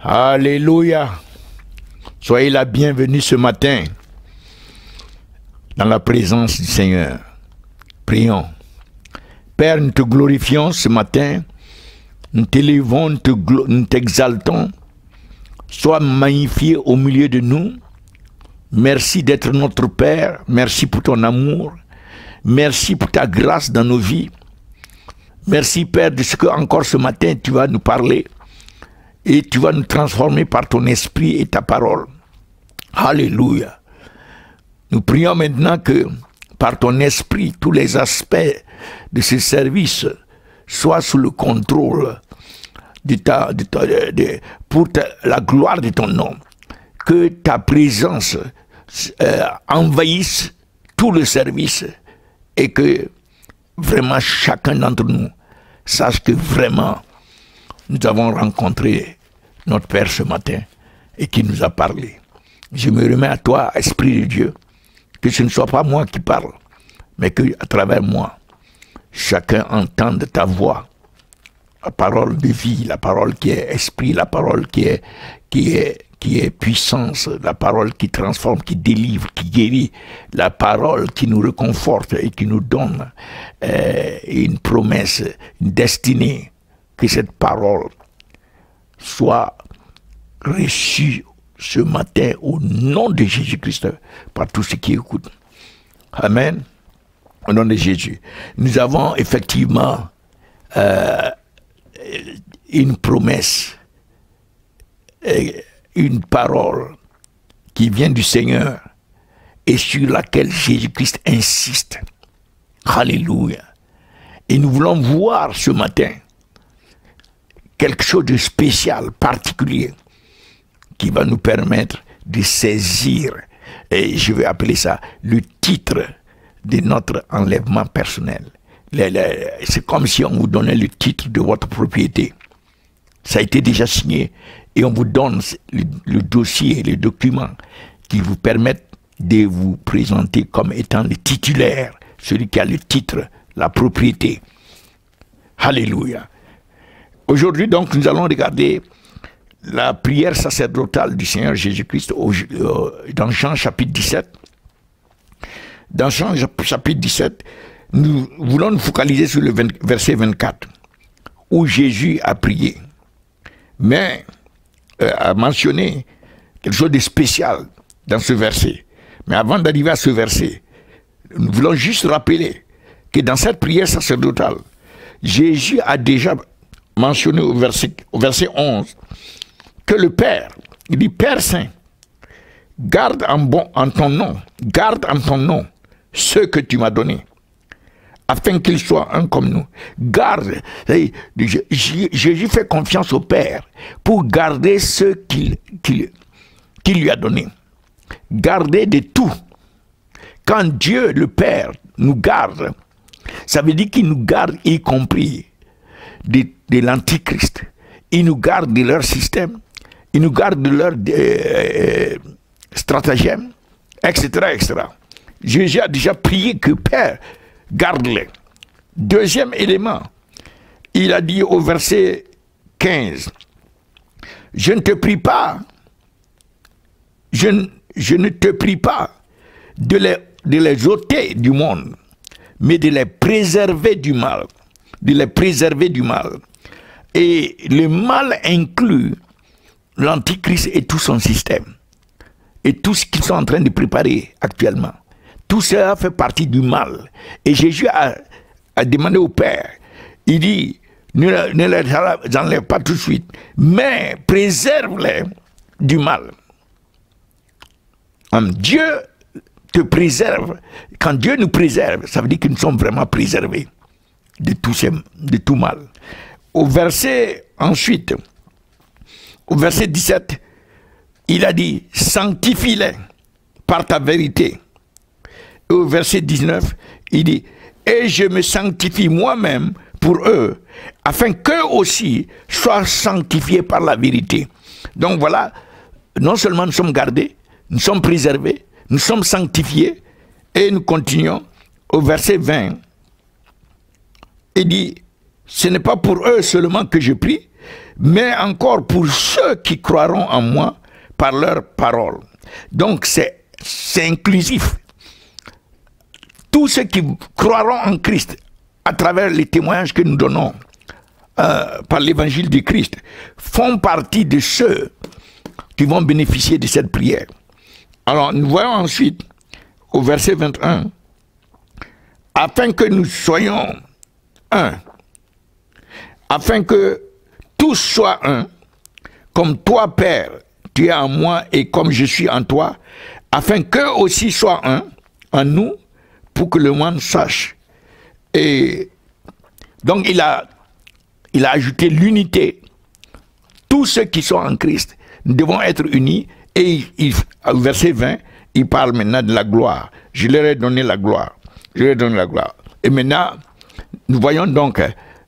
Alléluia. Soyez la bienvenue ce matin dans la présence du Seigneur. Prions. Père, nous te glorifions ce matin. Nous t'élevons, nous t'exaltons. Sois magnifié au milieu de nous. Merci d'être notre Père. Merci pour ton amour. Merci pour ta grâce dans nos vies. Merci, Père, de ce que encore ce matin tu vas nous parler. Et tu vas nous transformer par ton esprit et ta parole. Alléluia. Nous prions maintenant que par ton esprit, tous les aspects de ce service soient sous le contrôle pour la gloire de ton nom. Que ta présence envahisse tout le service et que vraiment chacun d'entre nous sache que vraiment nous avons rencontré notre Père ce matin et qui nous a parlé. Je me remets à toi, Esprit de Dieu, que ce ne soit pas moi qui parle, mais que à travers moi, chacun entende ta voix, la parole de vie, la parole qui est esprit, la parole qui est puissance, la parole qui transforme, qui délivre, qui guérit, la parole qui nous réconforte et qui nous donne une promesse, une destinée. Que cette parole soit reçue ce matin au nom de Jésus-Christ par tous ceux qui écoutent. Amen. Au nom de Jésus. Nous avons effectivement une promesse, une parole qui vient du Seigneur et sur laquelle Jésus-Christ insiste. Alléluia. Et nous voulons voir ce matin quelque chose de spécial, particulier, qui va nous permettre de saisir, et je vais appeler ça le titre de notre enlèvement personnel. C'est comme si on vous donnait le titre de votre propriété. Ça a été déjà signé et on vous donne le dossier, les documents qui vous permettent de vous présenter comme étant le titulaire, celui qui a le titre, la propriété. Alléluia. Aujourd'hui, donc, nous allons regarder la prière sacerdotale du Seigneur Jésus-Christ dans Jean chapitre 17. Dans Jean chapitre 17, nous voulons nous focaliser sur le verset 24, où Jésus a prié, mais a mentionné quelque chose de spécial dans ce verset. Mais avant d'arriver à ce verset, nous voulons juste rappeler que dans cette prière sacerdotale, Jésus a déjà mentionné au verset 11 que le Père, il dit: Père Saint, garde en ton nom ce que tu m'as donné, afin qu'ils soient un comme nous. Garde. Jésus fait confiance au Père pour garder ce qu'il lui a donné. Garder de tout. Quand Dieu, le Père, nous garde, ça veut dire qu'il nous garde y compris de l'Antichrist. Il nous garde de leur système, il nous garde de leur stratagème, etc., etc. Jésus a déjà prié que Père, garde-les. Deuxième élément, il a dit au verset 15, je ne te prie pas, je ne te prie pas de les ôter du monde, mais de les préserver du mal. De les préserver du mal. Et le mal inclut l'Antichrist et tout son système. Et tout ce qu'ils sont en train de préparer actuellement. Tout cela fait partie du mal. Et Jésus a demandé au Père, il dit, ne les enlève pas tout de suite, mais préserve-les du mal. Dieu te préserve. Quand Dieu nous préserve, ça veut dire que nous sommes vraiment préservés de tout mal. Au verset 17, il a dit, sanctifie-les par ta vérité. Et au verset 19, il dit, et je me sanctifie moi-même pour eux, afin qu'eux aussi soient sanctifiés par la vérité. Donc voilà, non seulement nous sommes gardés, nous sommes préservés, nous sommes sanctifiés, et nous continuons au verset 20. Il dit, ce n'est pas pour eux seulement que je prie, mais encore pour ceux qui croiront en moi par leur parole. Donc c'est inclusif. Tous ceux qui croiront en Christ à travers les témoignages que nous donnons par l'évangile du Christ font partie de ceux qui vont bénéficier de cette prière. Alors nous voyons ensuite au verset 21, afin que nous soyons un, afin que tous soient un, comme toi Père, tu es en moi et comme je suis en toi, afin qu'eux aussi soient un en nous, pour que le monde sache. Et donc il a ajouté l'unité. Tous ceux qui sont en Christ, nous devons être unis. Et au verset 20, il parle maintenant de la gloire. Je leur ai donné la gloire. Je leur ai donné la gloire. Et maintenant, nous voyons donc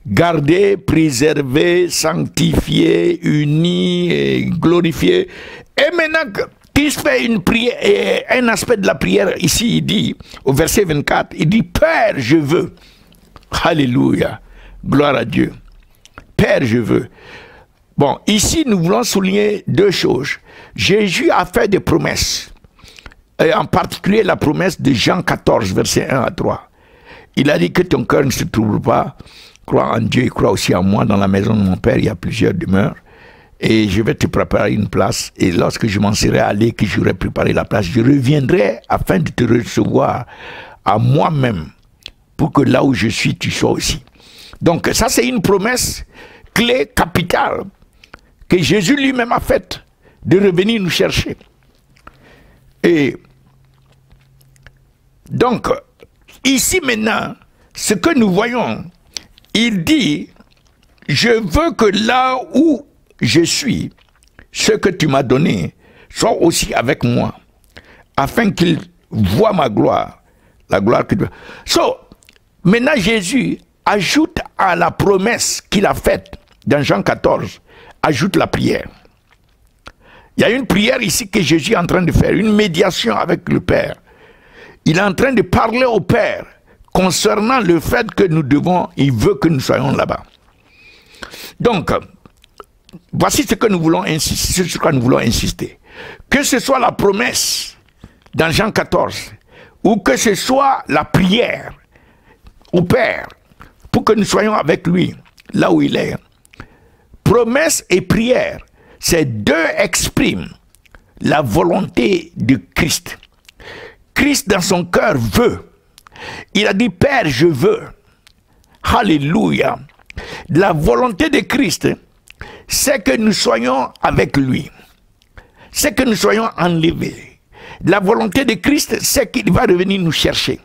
garder, préserver, sanctifier, unis, et glorifier. Et maintenant, Christ fait une prière, et un aspect de la prière ici, il dit, au verset 24, il dit, Père, je veux. Alléluia. Gloire à Dieu. Père, je veux. Bon, ici, nous voulons souligner deux choses. Jésus a fait des promesses, et en particulier la promesse de Jean 14, verset 1 à 3. Il a dit que ton cœur ne se trouble pas, crois en Dieu et crois aussi en moi. Dans la maison de mon Père, il y a plusieurs demeures, et je vais te préparer une place, et lorsque je m'en serai allé, que j'aurai préparé la place, je reviendrai afin de te recevoir à moi-même, pour que là où je suis, tu sois aussi. Donc ça, c'est une promesse clé, capitale, que Jésus lui-même a faite, de revenir nous chercher. Et donc, ici maintenant, ce que nous voyons, il dit, je veux que là où je suis, ce que tu m'as donné, soit aussi avec moi, afin qu'il voie ma gloire, la gloire que tu as. So, maintenant Jésus ajoute à la promesse qu'il a faite dans Jean 14, ajoute la prière. Il y a une prière ici que Jésus est en train de faire, une médiation avec le Père. Il est en train de parler au Père concernant le fait que nous devons, il veut que nous soyons là-bas. Donc, voici ce que nous voulons insister, sur quoi nous voulons insister. Que ce soit la promesse dans Jean 14, ou que ce soit la prière au Père, pour que nous soyons avec lui, là où il est. Promesse et prière, ces deux expriment la volonté de Christ. Christ dans son cœur veut. Il a dit, Père, je veux. Alléluia. La volonté de Christ, c'est que nous soyons avec lui. C'est que nous soyons enlevés. La volonté de Christ, c'est qu'il va revenir nous chercher.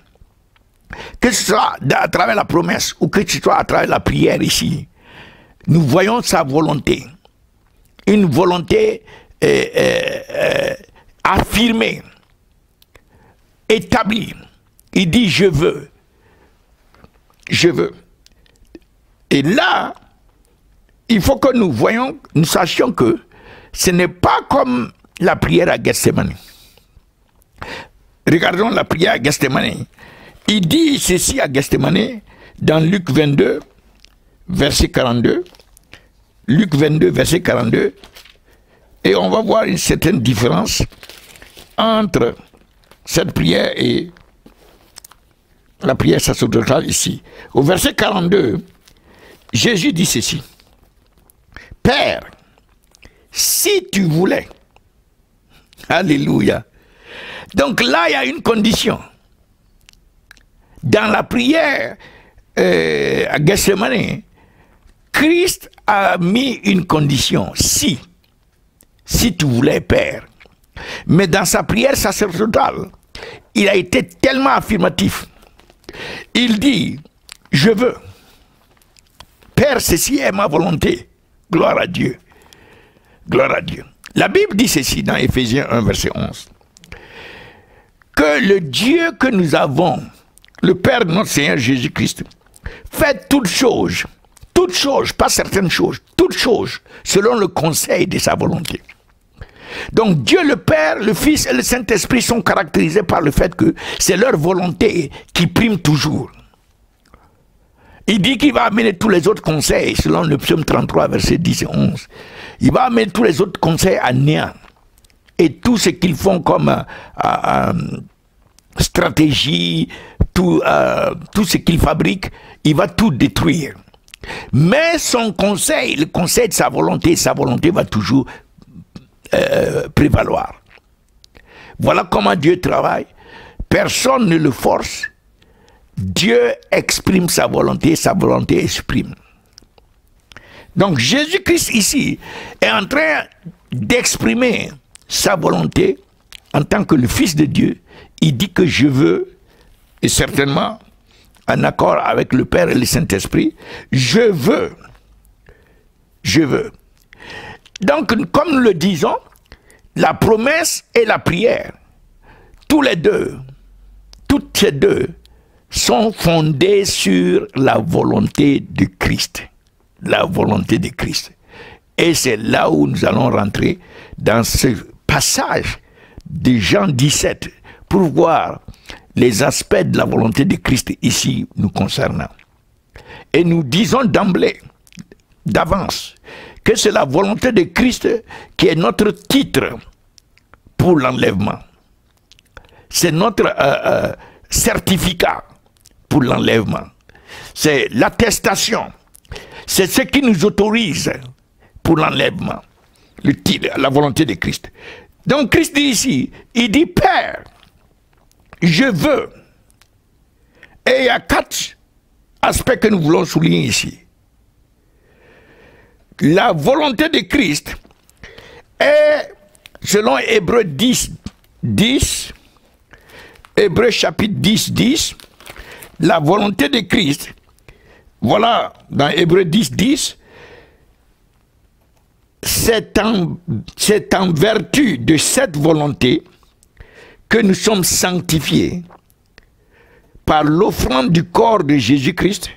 Que ce soit à travers la promesse ou que ce soit à travers la prière ici, nous voyons sa volonté. Une volonté affirmée, établie. Il dit, je veux. Je veux. Et là, il faut que nous voyons, nous sachions que ce n'est pas comme la prière à Gethsemane. Regardons la prière à Gethsemane. Il dit ceci à Gethsemane dans Luc 22, verset 42. Luc 22, verset 42. Et on va voir une certaine différence entre cette prière et la prière sacerdotale ici. Au verset 42, Jésus dit ceci. Père, si tu voulais. Alléluia. Donc là, il y a une condition. Dans la prière à Gethsemane, Christ a mis une condition. Si tu voulais, Père. Mais dans sa prière sacerdotale, il a été tellement affirmatif. Il dit, je veux. Père, ceci est ma volonté. Gloire à Dieu. Gloire à Dieu. La Bible dit ceci dans Éphésiens 1, verset 11. Que le Dieu que nous avons, le Père de notre Seigneur Jésus-Christ, fait toutes choses, pas certaines choses, toutes choses, selon le conseil de sa volonté. Donc Dieu le Père, le Fils et le Saint-Esprit sont caractérisés par le fait que c'est leur volonté qui prime toujours. Il dit qu'il va amener tous les autres conseils, selon le psaume 33, versets 10 et 11. Il va amener tous les autres conseils à néant. Et tout ce qu'ils font comme stratégie, tout ce qu'ils fabriquent, il va tout détruire. Mais son conseil, le conseil de sa volonté va toujours prévaloir. Voilà comment Dieu travaille. Personne ne le force. Dieu exprime sa volonté exprime. Donc Jésus-Christ ici est en train d'exprimer sa volonté en tant que le Fils de Dieu. Il dit que je veux, et certainement en accord avec le Père et le Saint-Esprit, je veux. Donc comme nous le disons, la promesse et la prière, toutes ces deux sont fondées sur la volonté de Christ. La volonté de Christ. Et c'est là où nous allons rentrer dans ce passage de Jean 17 pour voir les aspects de la volonté de Christ ici nous concernant. Et nous disons d'emblée, d'avance, que c'est la volonté de Christ qui est notre titre pour l'enlèvement. C'est notre certificat pour l'enlèvement. C'est l'attestation. C'est ce qui nous autorise pour l'enlèvement. La volonté de Christ. Donc Christ dit ici, il dit Père, je veux. Et il y a 4 aspects que nous voulons souligner ici. La volonté de Christ est, selon Hébreux 10, Hébreux chapitre 10, 10, la volonté de Christ, voilà, dans Hébreux 10, 10, c'est en vertu de cette volonté que nous sommes sanctifiés par l'offrande du corps de Jésus-Christ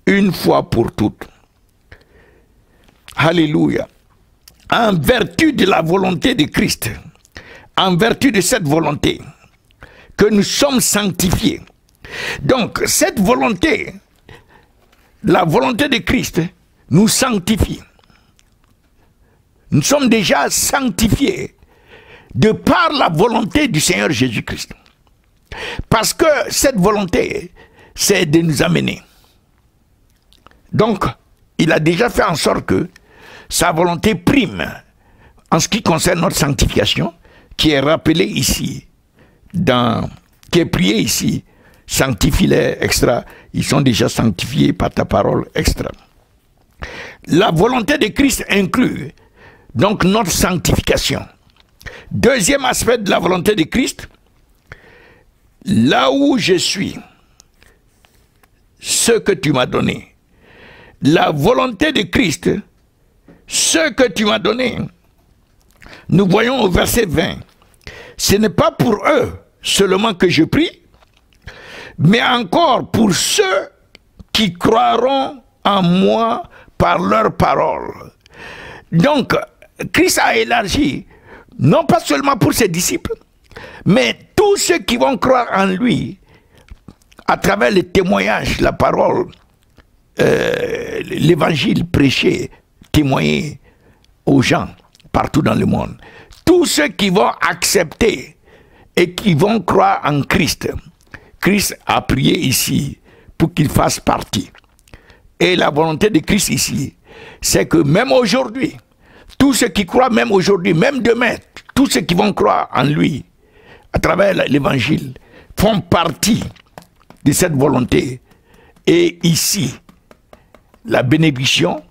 une fois pour toutes. Alléluia. En vertu de la volonté de Christ, en vertu de cette volonté, que nous sommes sanctifiés. Donc, cette volonté, la volonté de Christ, nous sanctifie. Nous sommes déjà sanctifiés de par la volonté du Seigneur Jésus-Christ. Parce que cette volonté, c'est de nous amener. Donc, il a déjà fait en sorte que sa volonté prime en ce qui concerne notre sanctification, qui est rappelée ici, qui est prié ici, sanctifie-les, extra, ils sont déjà sanctifiés par ta parole, extra. La volonté de Christ inclut donc notre sanctification. Deuxième aspect de la volonté de Christ, là où je suis, ce que tu m'as donné. La volonté de Christ, ce que tu m'as donné. Nous voyons au verset 20, ce n'est pas pour eux seulement que je prie, mais encore pour ceux qui croiront en moi par leur parole. Donc, Christ a élargi, non pas seulement pour ses disciples, mais tous ceux qui vont croire en lui, à travers le témoignage, la parole, l'évangile prêché, témoigné aux gens partout dans le monde. Tous ceux qui vont accepter et qui vont croire en Christ. Christ a prié ici pour qu'il fasse partie. Et la volonté de Christ ici, c'est que même aujourd'hui, tous ceux qui croient, même aujourd'hui, même demain, tous ceux qui vont croire en lui, à travers l'évangile, font partie de cette volonté. Et ici, la bénédiction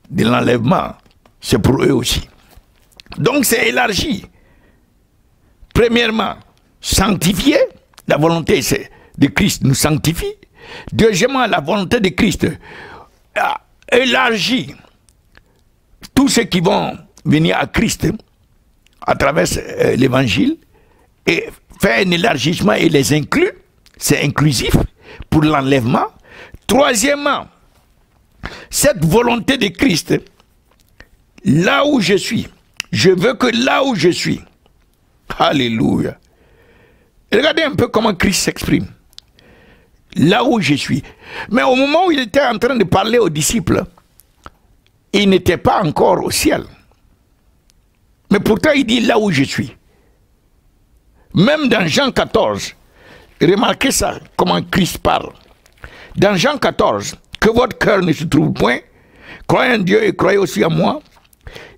de l'enlèvement, c'est pour eux aussi. Donc c'est élargi. Premièrement, sanctifier, la volonté de Christ nous sanctifie. Deuxièmement, la volonté de Christ a élargi tous ceux qui vont venir à Christ à travers l'évangile et fait un élargissement et les inclut. C'est inclusif pour l'enlèvement. Troisièmement, cette volonté de Christ, là où je suis, je veux que là où je suis, alléluia. Regardez un peu comment Christ s'exprime. Là où je suis. Mais au moment où il était en train de parler aux disciples, il n'était pas encore au ciel. Mais pourtant, il dit là où je suis. Même dans Jean 14, remarquez ça, comment Christ parle. Dans Jean 14, que votre cœur ne se trouve point, croyez en Dieu et croyez aussi en moi.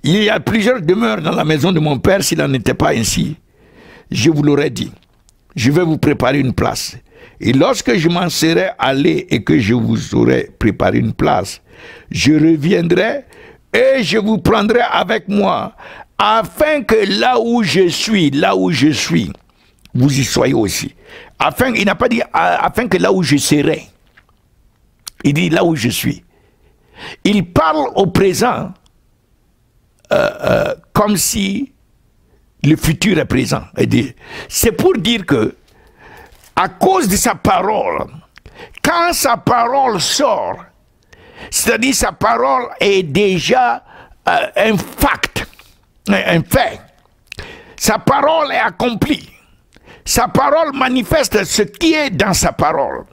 Il y a plusieurs demeures dans la maison de mon Père, s'il n'en était pas ainsi, je vous l'aurais dit. Je vais vous préparer une place. Et lorsque je m'en serai allé et que je vous aurai préparé une place, je reviendrai et je vous prendrai avec moi, afin que là où je suis, vous y soyez aussi. Afin, il n'a pas dit afin que là où je serai. Il dit là où je suis. Il parle au présent comme si le futur est présent. C'est pour dire que, à cause de sa parole, quand sa parole sort, c'est-à-dire sa parole est déjà un fact, un fait. Sa parole est accomplie. Sa parole manifeste ce qui est dans sa parole.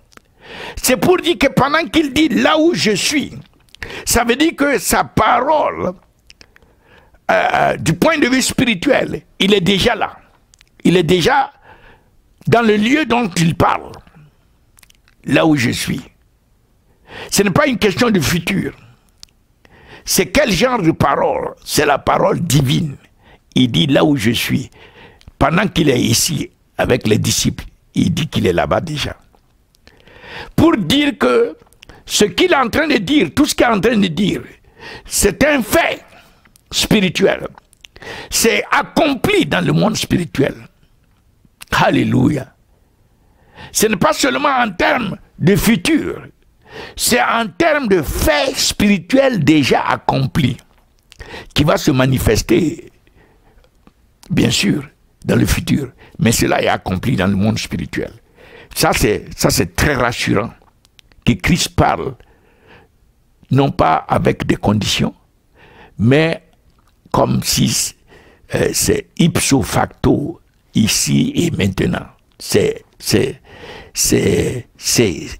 C'est pour dire que pendant qu'il dit là où je suis, ça veut dire que sa parole, du point de vue spirituel, il est déjà là. Il est déjà dans le lieu dont il parle. Là où je suis. Ce n'est pas une question de futur. C'est quel genre de parole? C'est la parole divine. Il dit là où je suis. Pendant qu'il est ici avec les disciples, il dit qu'il est là-bas déjà. Pour dire que ce qu'il est en train de dire, tout ce qu'il est en train de dire, c'est un fait spirituel. C'est accompli dans le monde spirituel. Alléluia. Ce n'est pas seulement en termes de futur, c'est en termes de faits spirituels déjà accomplis qui va se manifester, bien sûr, dans le futur. Mais cela est accompli dans le monde spirituel. Ça, c'est très rassurant que Christ parle, non pas avec des conditions, mais comme si c'est ipso facto, ici et maintenant.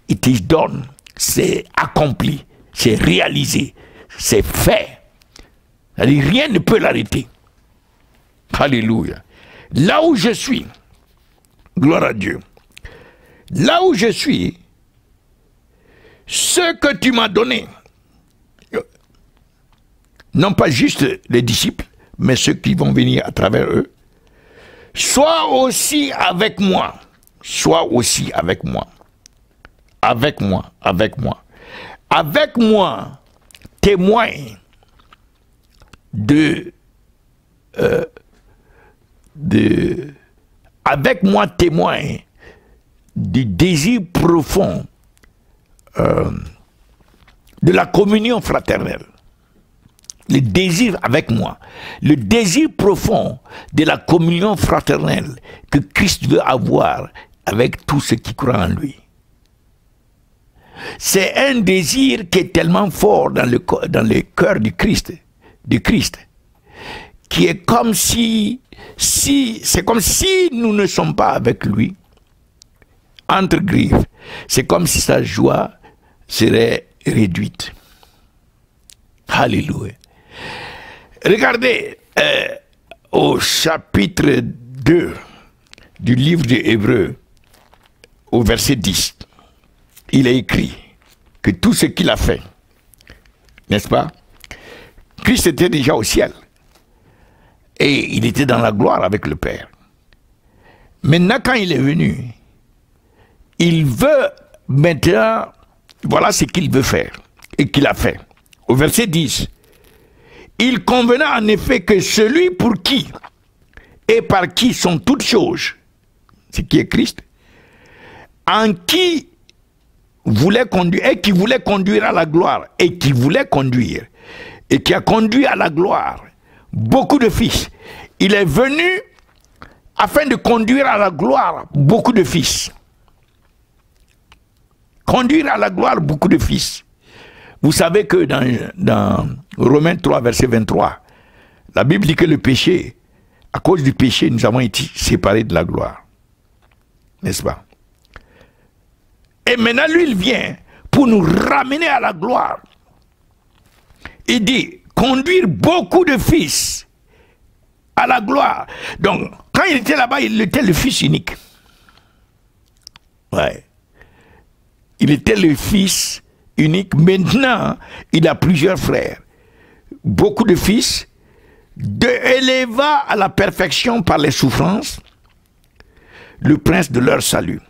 It is done, c'est accompli, c'est réalisé, c'est fait. Rien ne peut l'arrêter. Alléluia. Là où je suis, gloire à Dieu, là où je suis, ce que tu m'as donné, non pas juste les disciples, mais ceux qui vont venir à travers eux, sois aussi avec moi, sois aussi avec moi, avec moi, avec moi, avec moi, témoin avec moi témoin du désir profond de la communion fraternelle. Le désir avec moi, le désir profond de la communion fraternelle que Christ veut avoir avec tous ceux qui croient en lui. C'est un désir qui est tellement fort dans le cœur du Christ, qui est comme si c'est comme si nous ne sommes pas avec lui, entre griffes. C'est comme si sa joie serait réduite. Alléluia. Regardez au chapitre 2 du livre des Hébreux, au verset 10, il est écrit que tout ce qu'il a fait, n'est-ce pas? Christ était déjà au ciel et il était dans la gloire avec le Père. Maintenant, quand il est venu, il veut maintenant, voilà ce qu'il veut faire et qu'il a fait. Au verset 10, il convenait en effet que celui pour qui et par qui sont toutes choses, ce qui est Christ, en qui voulait conduire et qui voulait conduire à la gloire et qui voulait conduire et qui a conduit à la gloire beaucoup de fils. Il est venu afin de conduire à la gloire beaucoup de fils. Conduire à la gloire beaucoup de fils. Vous savez que dans Romains 3, verset 23, la Bible dit que le péché, à cause du péché, nous avons été séparés de la gloire. N'est-ce pas? Et maintenant, lui, il vient pour nous ramener à la gloire. Il dit, conduire beaucoup de fils à la gloire. Donc, quand il était là-bas, il était le fils unique. Ouais. Il était le fils unique. Maintenant, il a plusieurs frères. Beaucoup de fils, éleva à la perfection par les souffrances, le prince de leur salut.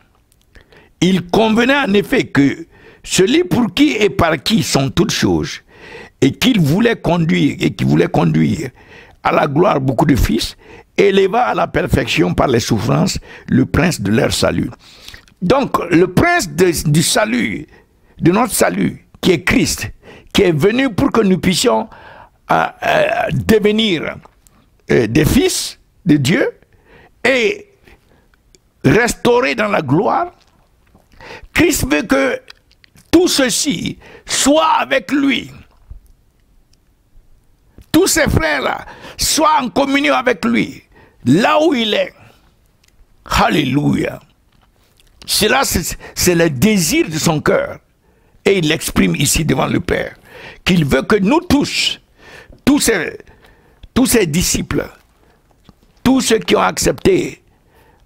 Il convenait en effet que celui pour qui et par qui sont toutes choses, et qu'il voulait conduire, à la gloire beaucoup de fils, éleva à la perfection par les souffrances le prince de leur salut. Donc, le prince du salut, de notre salut, qui est Christ, qui est venu pour que nous puissions devenir des fils de Dieu et restaurer dans la gloire. Christ veut que tout ceci soit avec lui. Tous ces frères-là soient en communion avec lui, là où il est. Alléluia. Cela, c'est le désir de son cœur. Et il l'exprime ici devant le Père. Qu'il veut que nous tous ces disciples, tous ceux qui ont accepté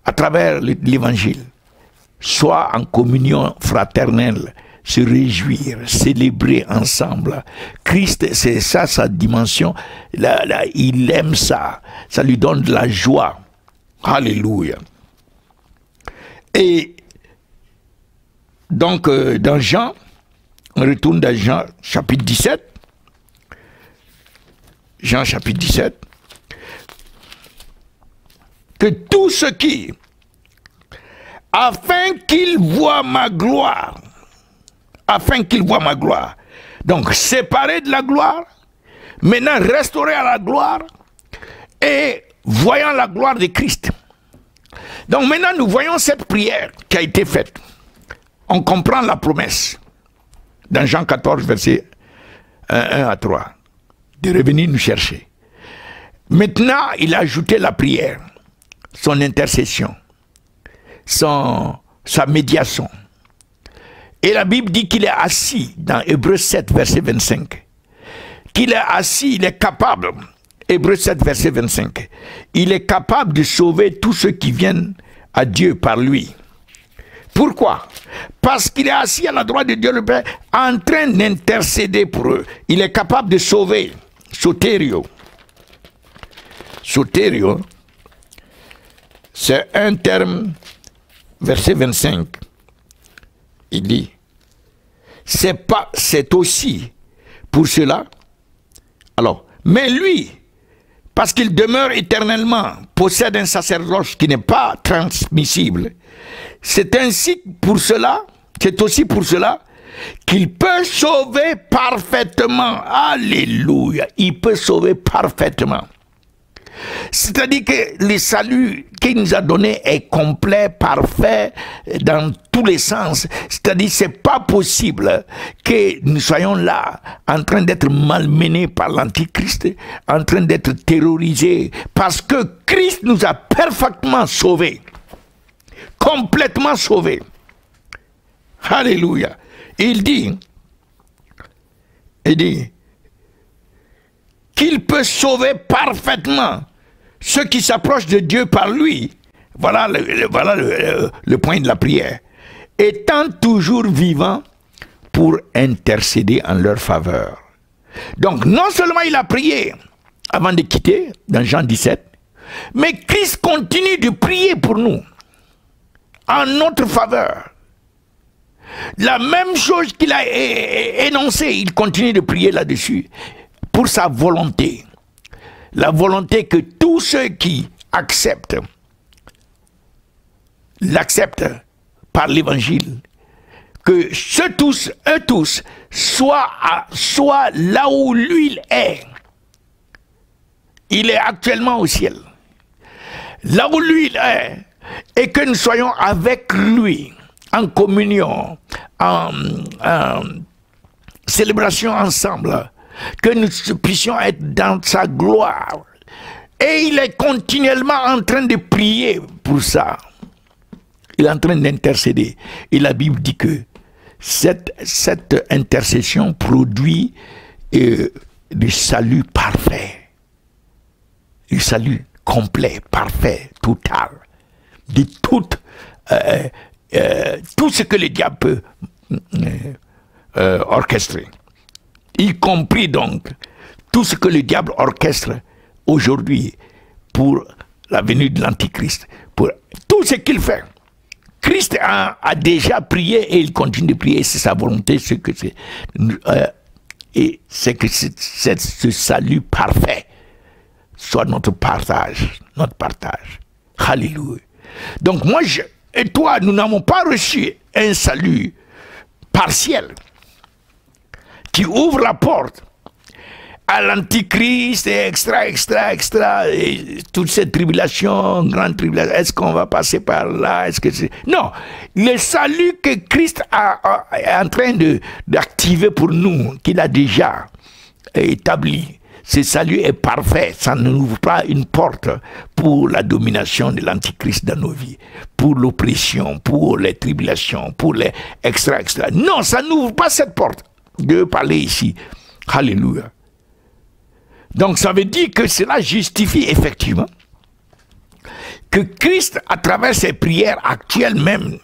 à travers l'évangile, soient en communion fraternelle, se réjouir, célébrer ensemble. Christ, c'est ça sa dimension. Là, il aime ça. Ça lui donne de la joie. Alléluia. Et donc, dans Jean, on retourne dans Jean chapitre 17. Jean chapitre 17. Que tout ce qui, afin qu'il voie ma gloire, donc séparé de la gloire, maintenant restauré à la gloire et voyant la gloire de Christ. Donc maintenant nous voyons cette prière qui a été faite. On comprend la promesse dans Jean 14 verset 1 à 3 de revenir nous chercher. Maintenant il a ajouté la prière, son intercession, sa médiation. Et la Bible dit qu'il est assis dans Hébreux 7 verset 25. Qu'il est assis, il est capable, Hébreux 7 verset 25, il est capable de sauver tous ceux qui viennent à Dieu par lui. Pourquoi? Parce qu'il est assis à la droite de Dieu le Père, en train d'intercéder pour eux. Il est capable de sauver. Soterio. Soterio, c'est un terme, verset 25. Il dit, c'est aussi pour cela. Alors, mais lui, parce qu'il demeure éternellement, possède un sacerdoce qui n'est pas transmissible. C'est ainsi pour cela, c'est aussi pour cela qu'il peut sauver parfaitement. Alléluia, il peut sauver parfaitement. C'est-à-dire que le salut qu'il nous a donné est complet, parfait, dans tous les sens. C'est-à-dire que ce n'est pas possible que nous soyons là, en train d'être malmenés par l'Antichrist, en train d'être terrorisés, parce que Christ nous a parfaitement sauvés, complètement sauvés. Alléluia. Il dit qu'il peut sauver parfaitement ceux qui s'approchent de Dieu par lui. Voilà le point de la prière. Étant toujours vivant pour intercéder en leur faveur. Donc non seulement il a prié avant de quitter, dans Jean 17, mais Christ continue de prier pour nous, en notre faveur. La même chose qu'il a énoncé, il continue de prier là-dessus, pour sa volonté. La volonté que tous ceux qui acceptent, l'acceptent par l'évangile, que eux tous, soient là où lui il est. Il est actuellement au ciel. Là où lui il est, et que nous soyons avec lui, en communion, en célébration ensemble, que nous puissions être dans sa gloire. Et il est continuellement en train de prier pour ça. Il est en train d'intercéder. Et la Bible dit que cette intercession produit du salut parfait. Du salut complet, parfait, total. De tout ce que le diable peut orchestrer. Y compris donc tout ce que le diable orchestre aujourd'hui pour la venue de l'Antichrist. Pour tout ce qu'il fait. Christ a déjà prié et il continue de prier, c'est sa volonté, ce que ce salut parfait soit notre partage. Alléluia. Donc moi et toi, nous n'avons pas reçu un salut partiel qui ouvre la porte à l'Antichrist, et et toutes ces tribulations, grandes tribulations, est-ce qu'on va passer par là, est-ce que c'est... Non, le salut que Christ est en train d'activer pour nous, qu'il a déjà établi, ce salut est parfait, ça ne nous ouvre pas une porte pour la domination de l'Antichrist dans nos vies, pour l'oppression, pour les tribulations, pour les Non, ça n'ouvre pas cette porte. Je veux parler ici. Alléluia. Donc ça veut dire que cela justifie effectivement que Christ, à travers ses prières actuelles même,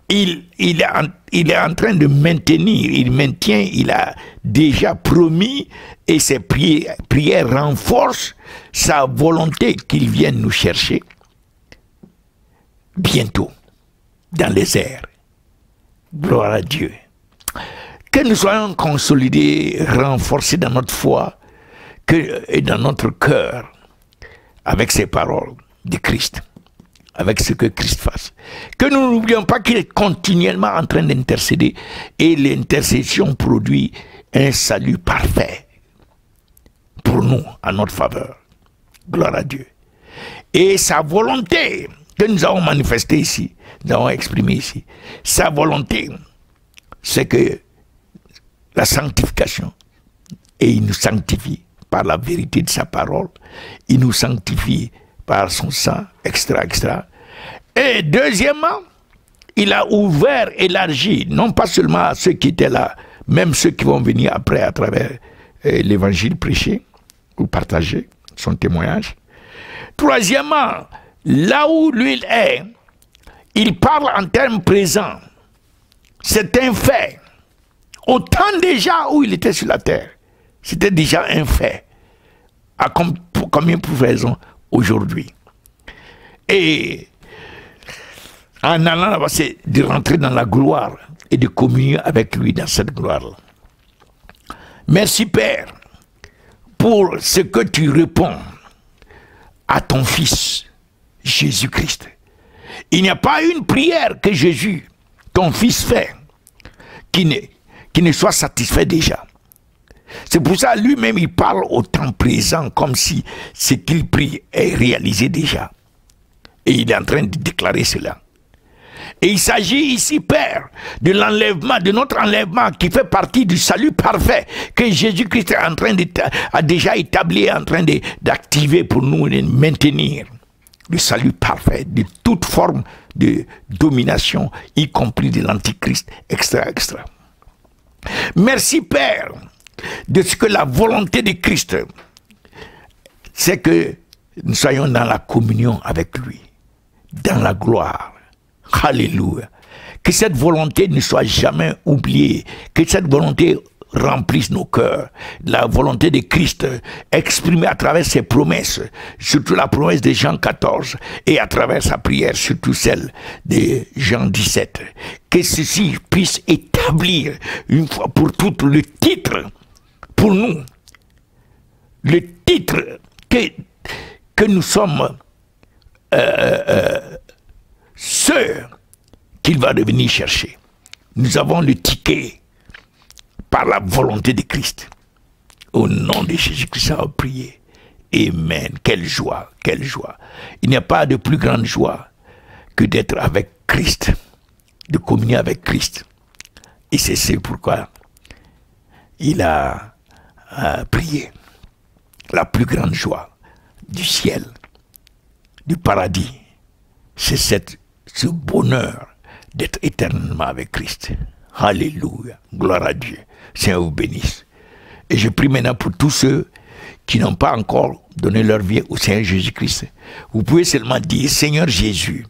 il est en train de maintenir, il maintient, il a déjà promis, et ses prières renforcent sa volonté qu'il vienne nous chercher bientôt dans les airs. Gloire à Dieu. Que nous soyons consolidés, renforcés dans notre foi, et dans notre cœur, avec ces paroles de Christ, avec ce que Christ fasse. Que nous n'oublions pas qu'il est continuellement en train d'intercéder, et l'intercession produit un salut parfait pour nous, en notre faveur. Gloire à Dieu. Et sa volonté que nous avons manifestée ici, nous avons exprimée ici, sa volonté, c'est que la sanctification, et il nous sanctifie par la vérité de sa parole, il nous sanctifie par son sang, extra. Et deuxièmement, il a ouvert, élargi, non pas seulement à ceux qui étaient là, même ceux qui vont venir après à travers l'évangile prêché ou partagé, son témoignage. Troisièmement, là où lui est, il parle en termes présents. C'est un fait. Au temps déjà où il était sur la terre, c'était déjà un fait. À combien pour raison aujourd'hui? Et en allant là-bas, c'est de rentrer dans la gloire et de communier avec lui dans cette gloire-là. Merci Père pour ce que tu réponds à ton Fils Jésus-Christ. Il n'y a pas une prière que Jésus, ton Fils, fait qui ne soit satisfait déjà. C'est pour ça lui-même il parle au temps présent comme si ce qu'il prie est réalisé déjà. Et il est en train de déclarer cela. Et il s'agit ici, Père, de l'enlèvement, de notre enlèvement qui fait partie du salut parfait que Jésus-Christ est en train a déjà établi, en train d'activer pour nous, de maintenir le salut parfait de toute forme de domination, y compris de l'Antichrist, extra. Merci Père de ce que la volonté de Christ, c'est que nous soyons dans la communion avec lui, dans la gloire. Alléluia. Que cette volonté ne soit jamais oubliée, que cette volonté remplisse nos cœurs. La volonté de Christ exprimée à travers ses promesses, surtout la promesse de Jean 14, et à travers sa prière, surtout celle de Jean 17. Que ceci puisse établir une fois pour toutes le titre pour nous, le titre que nous sommes ceux qu'il va devenir chercher. Nous avons le ticket par la volonté de Christ. Au nom de Jésus-Christ, on va prier. Amen. Quelle joie, quelle joie. Il n'y a pas de plus grande joie que d'être avec Christ, de communier avec Christ. Et c'est pourquoi il a prié. La plus grande joie du ciel, du paradis, c'est cette ce bonheur d'être éternellement avec Christ. Alléluia. Gloire à Dieu. Seigneur vous bénisse. Et je prie maintenant pour tous ceux qui n'ont pas encore donné leur vie au Seigneur Jésus-Christ. Vous pouvez seulement dire, Seigneur Jésus,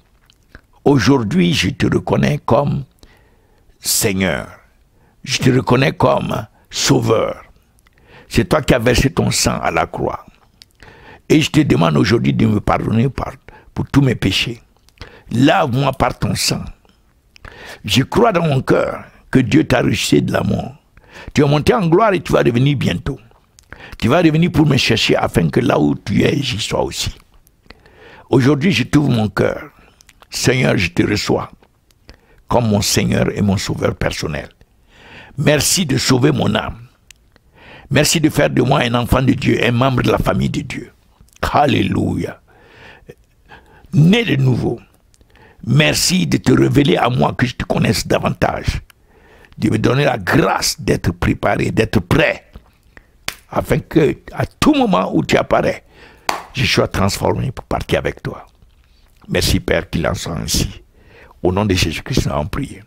aujourd'hui je te reconnais comme Seigneur. Je te reconnais comme Sauveur. C'est toi qui as versé ton sang à la croix. Et je te demande aujourd'hui de me pardonner pour tous mes péchés. Lave-moi par ton sang. Je crois dans mon cœur que Dieu t'a ressuscité de la mort. Tu es monté en gloire et tu vas revenir bientôt. Tu vas revenir pour me chercher afin que là où tu es, j'y sois aussi. Aujourd'hui, je t'ouvre mon cœur. Seigneur, je te reçois comme mon Seigneur et mon Sauveur personnel. Merci de sauver mon âme. Merci de faire de moi un enfant de Dieu, un membre de la famille de Dieu. Alléluia. Né de nouveau. Merci de te révéler à moi, que je te connaisse davantage. De me donner la grâce d'être préparé, d'être prêt. Afin que, à tout moment où tu apparais, je sois transformé pour partir avec toi. Merci Père qu'il en soit ainsi. Au nom de Jésus-Christ, nous avons prié.